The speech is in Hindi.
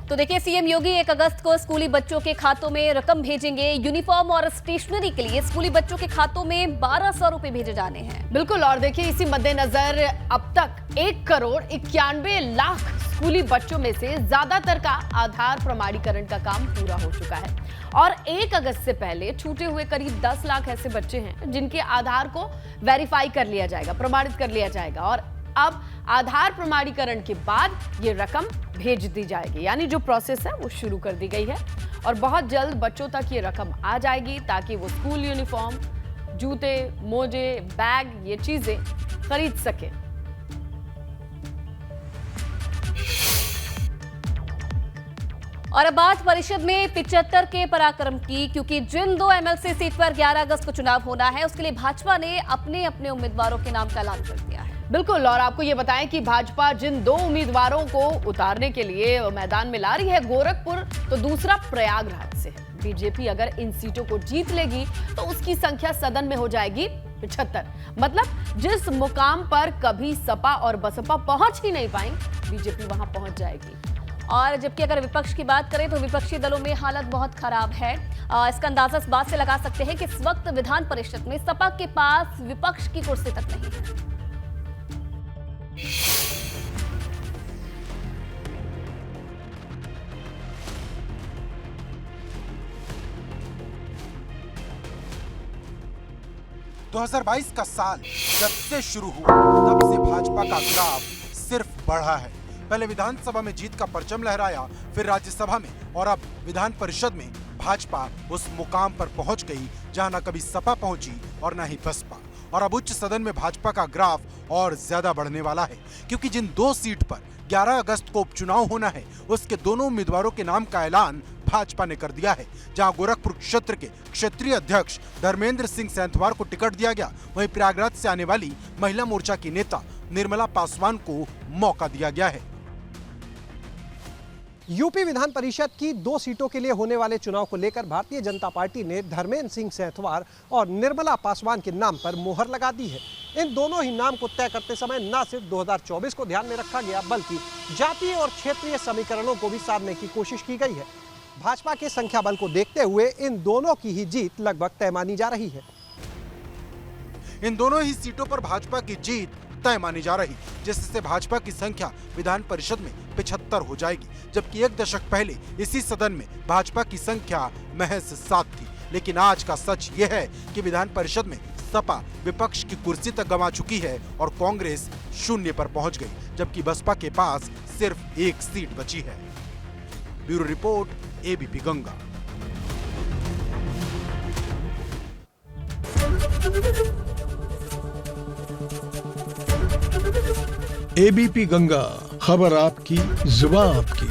तो देखिए, सीएम योगी 1 अगस्त को स्कूली बच्चों के खातों में रकम भेजेंगे। यूनिफॉर्म और स्टेशनरी के लिए स्कूली बच्चों के खातों में 1200 रुपए भेजे जाने हैं। बिल्कुल। और देखिए, इसी मद्देनजर अब तक 1,91,00,000 स्कूली बच्चों में से ज्यादातर का आधार प्रमाणीकरण का काम पूरा हो चुका है। और 1 अगस्त से पहले छूटे हुए करीब 10 लाख ऐसे बच्चे हैं जिनके आधार को वेरीफाई कर लिया जाएगा, प्रमाणित कर लिया जाएगा। और अब आधार प्रमाणीकरण के बाद ये रकम भेज दी जाएगी, यानी जो प्रोसेस है वो शुरू कर दी गई है। और बहुत जल्द बच्चों तक ये रकम आ जाएगी ताकि वो स्कूल यूनिफॉर्म, जूते, मोजे, बैग, ये चीजें खरीद सके। और अब बात परिषद में 75 के पराक्रम की, क्योंकि जिन 2 एमएलसी सीट पर 11 अगस्त को चुनाव होना है, उसके लिए भाजपा ने अपने अपने उम्मीदवारों के नाम का ऐलान कर दिया है। बिल्कुल। और आपको ये बताएं कि भाजपा जिन 2 उम्मीदवारों को उतारने के लिए मैदान में ला रही है, गोरखपुर तो दूसरा प्रयागराज से है। बीजेपी अगर इन सीटों को जीत लेगी तो उसकी संख्या सदन में हो जाएगी 75। मतलब जिस मुकाम पर कभी सपा और बसपा पहुंच ही नहीं पाई, बीजेपी वहां पहुंच जाएगी। और जबकि अगर विपक्ष की बात करें तो विपक्षी दलों में हालत बहुत खराब है। इसका अंदाजा इस बात से लगा सकते हैं कि इस वक्त विधान परिषद में सपा के पास विपक्ष की कुर्सी तक नहीं है। तो 2022 का साल जब से शुरू हुआ तब से भाजपा का ग्राफ सिर्फ बढ़ा है। पहले विधानसभा में जीत का परचम लहराया, फिर राज्यसभा में और अब विधान परिषद में भाजपा उस मुकाम पर पहुंच गई जहां न कभी सपा पहुंची और न ही बसपा। और अब उच्च सदन में भाजपा का ग्राफ और ज्यादा बढ़ने वाला है, क्योंकि जिन 2 सीट पर 11 अगस्त को उपचुनाव होना है, उसके दोनों उम्मीदवारों के नाम का ऐलान भाजपा ने कर दिया है। जहां गोरखपुर क्षेत्र के क्षेत्रीय अध्यक्ष धर्मेंद्र सिंह सेंथवार को टिकट दिया गया, वहीं प्रयागराज से आने वाली महिला मोर्चा की नेता निर्मला पासवान को मौका दिया गया है। यूपी विधान परिषद की 2 सीटों के लिए होने वाले चुनाव को लेकर भारतीय जनता पार्टी ने धर्मेंद्र सिंह सेंथवार और निर्मला पासवान के नाम पर मोहर लगा दी है। इन दोनों ही नाम को तय करते समय न सिर्फ 2024 को ध्यान में रखा गया, बल्कि जातीय और क्षेत्रीय समीकरणों को भी साधने की कोशिश की गई है। भाजपा के संख्या बल को देखते हुए इन दोनों की ही जीत लगभग तय मानी जा रही है। इन दोनों ही सीटों पर भाजपा की जीत तय मानी जा रही, जिससे भाजपा की संख्या विधान परिषद में 75 हो जाएगी, जबकि 1 दशक पहले इसी सदन में भाजपा की संख्या महज 7 थी। लेकिन आज का सच यह है कि विधान परिषद में सपा विपक्ष की कुर्सी तक गंवा चुकी है और कांग्रेस 0 पर पहुंच गई, जबकि बसपा के पास सिर्फ 1 सीट बची है। Bureau report, ABP Ganga. ABP Ganga, खबर आपकी, जुबान आपकी।